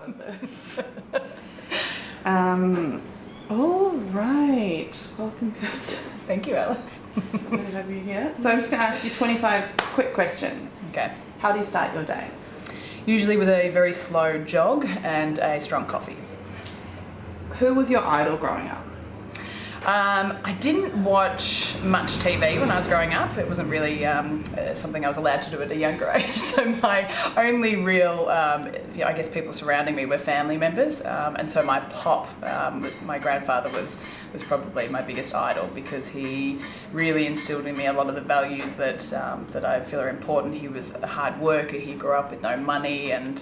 of this. All right. Welcome, Kirsten. Thank you, Alice. It's good to have you here. So I'm just going to ask you 25 quick questions. Okay. How do you start your day? Usually with a very slow jog and a strong coffee. Who was your idol growing up? I didn't watch much TV when I was growing up. It wasn't really something I was allowed to do at a younger age. So my only real, I guess people surrounding me were family members. And so my pop, my grandfather was probably my biggest idol because he really instilled in me a lot of the values that I feel are important. He was a hard worker. He grew up with no money and,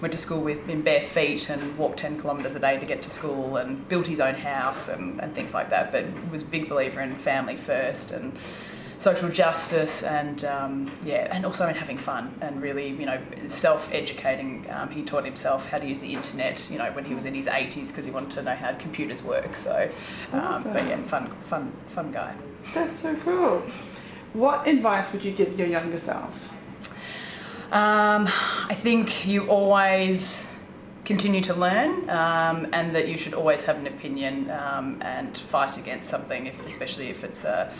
went to school in bare feet and walked 10 kilometres a day to get to school and built his own house and things like that, but was a big believer in family first and social justice and and also in having fun and really self-educating. He taught himself how to use the internet when he was in his 80s because he wanted to know how computers work. So awesome. but yeah, fun guy. That's so cool. What advice would you give your younger self? I think you always continue to learn and that you should always have an opinion and fight against something, especially if it's a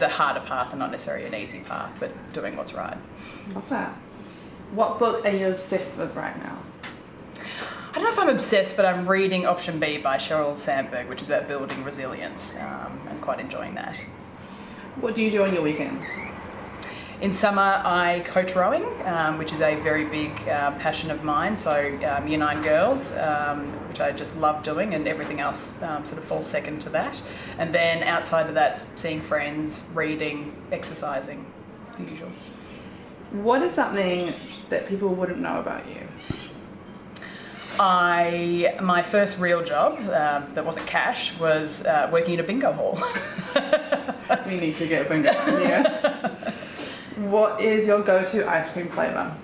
harder path and not necessarily an easy path, but doing what's right. Love that. What book are you obsessed with right now? I don't know if I'm obsessed, but I'm reading Option B by Sheryl Sandberg, which is about building resilience and quite enjoying that. What do you do on your weekends? In summer, I coach rowing, which is a very big passion of mine. So Year 9 girls, which I just love doing, and everything else sort of falls second to that. And then outside of that, seeing friends, reading, exercising, the usual. What is something that people wouldn't know about you? My first real job that wasn't cash was working at a bingo hall. We need to get a bingo. Yeah. What is your go-to ice cream flavour?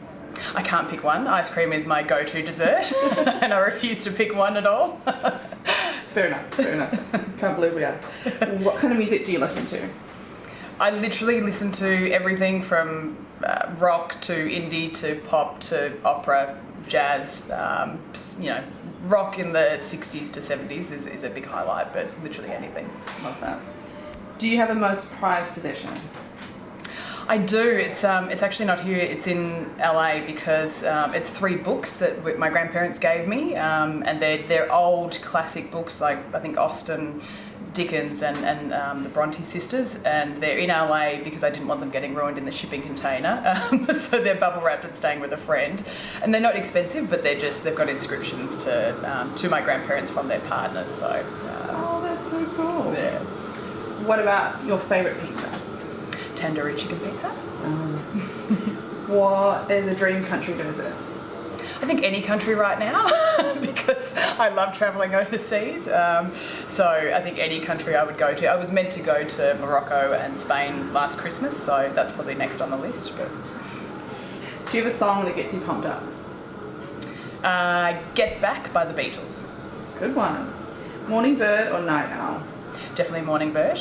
I can't pick one. Ice cream is my go-to dessert and I refuse to pick one at all. Fair enough. Can't believe we asked. What kind of music do you listen to? I literally listen to everything from rock to indie to pop to opera, jazz, rock in the 60s to 70s is a big highlight, but literally anything. Love that. Do you have a most prized possession? I do. It's actually not here. It's in LA because it's 3 books that my grandparents gave me, and they're old classic books like I think Austen, Dickens, and the Bronte sisters, and they're in LA because I didn't want them getting ruined in the shipping container. So they're bubble wrapped and staying with a friend, and they're not expensive, but they've got inscriptions to my grandparents from their partners. So. Oh, that's so cool. Yeah. What about your favourite pizza? Tandoori chicken pizza. What is a dream country to visit? I think any country right now because I love travelling overseas. So I think any country I would go to. I was meant to go to Morocco and Spain last Christmas, so that's probably next on the list. But do you have a song that gets you pumped up? Get Back by the Beatles. Good one. Morning bird or night owl? Definitely morning bird.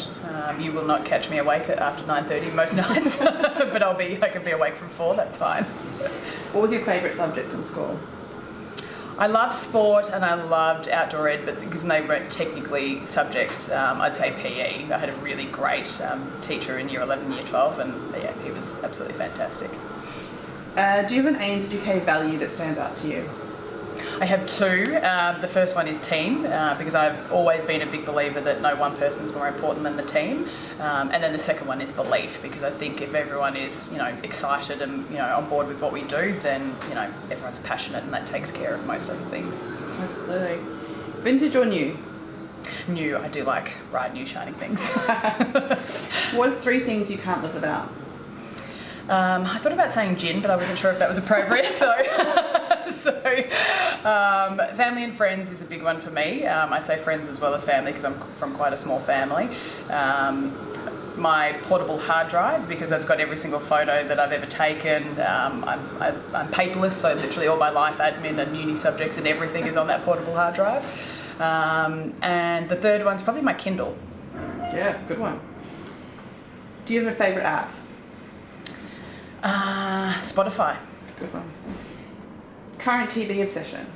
You will not catch me awake after 9:30 most nights, but I can be awake from 4, that's fine. What was your favourite subject in school? I loved sport and I loved outdoor ed, but given they weren't technically subjects, I'd say PE. I had a really great teacher in year 11, year 12, and yeah, he was absolutely fantastic. Do you have an ANZUK value that stands out to you? I have 2. The first one is team, because I've always been a big believer that no one person's more important than the team. And then the second one is belief, because I think if everyone is, excited and, on board with what we do, then, everyone's passionate and that takes care of most other things. Absolutely. Vintage or new? New. I do like bright, new, shining things. What are 3 things you can't live without? I thought about saying gin, but I wasn't sure if that was appropriate, so family and friends is a big one for me. I say friends as well as family because I'm from quite a small family. My portable hard drive, because that's got every single photo that I've ever taken. I'm paperless, so literally all my life admin and uni subjects and everything is on that portable hard drive. And the third one's probably my Kindle. Yeah, good one. Do you have a favourite app? Spotify. Good one. Current TV obsession.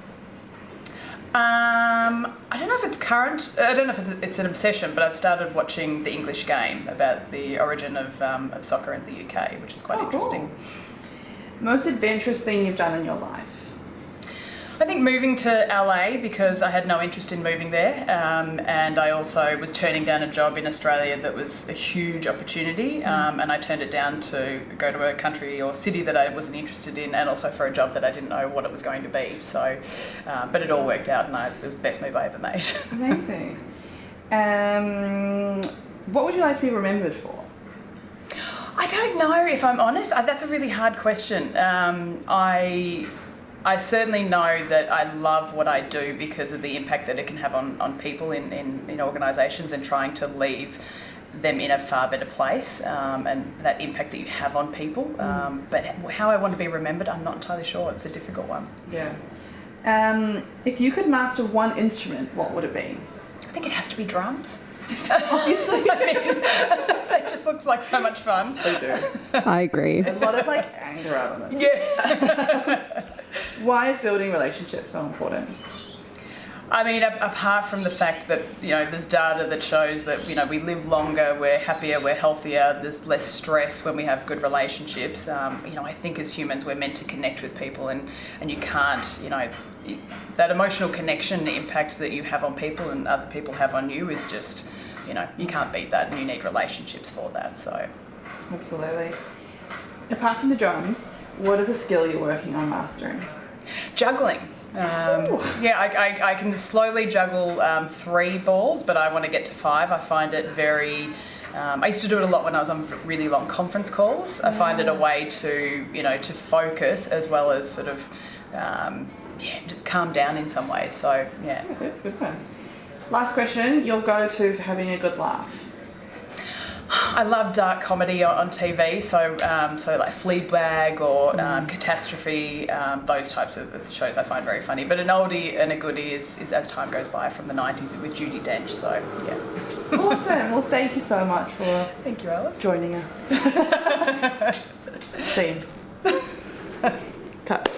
I don't know if it's current. I don't know if it's an obsession, but I've started watching The English Game about the origin of soccer in the UK, which is quite interesting. Cool. Most adventurous thing you've done in your life? I think moving to LA because I had no interest in moving there, and I also was turning down a job in Australia that was a huge opportunity, and I turned it down to go to a country or city that I wasn't interested in, and also for a job that I didn't know what it was going to be. So, but it all worked out, and it was the best move I ever made. Amazing. What would you like to be remembered for? I don't know, if I'm honest. That's a really hard question. I certainly know that I love what I do because of the impact that it can have on people in organisations and trying to leave them in a far better place, and that impact that you have on people. But how I want to be remembered, I'm not entirely sure. It's a difficult one. Yeah. If you could master one instrument, what would it be? I think it has to be drums. Obviously, I mean, that just looks like so much fun. They do. I agree. A lot of like anger out of it. Yeah. Why is building relationships so important? I mean, apart from the fact that, there's data that shows that, we live longer, we're happier, we're healthier, there's less stress when we have good relationships. I think as humans we're meant to connect with people, and you can't, that emotional connection, the impact that you have on people and other people have on you is just, you can't beat that, and you need relationships for that, so. Absolutely. Apart from the drums, what is a skill you're working on mastering? Juggling. I can slowly juggle 3 balls, but I want to get to 5. I find it very... I used to do it a lot when I was on really long conference calls. I find it a way to, to focus as well as sort of, to calm down in some ways. So, yeah. That's a good one. Last question, your go-to for having a good laugh? I love dark comedy on TV, so like Fleabag or Catastrophe, those types of shows I find very funny. But an oldie and a goodie is As Time Goes By from the 90s with Judi Dench, so yeah. Awesome, well thank you so much for Thank you, Alice. joining us. Scene. Cut.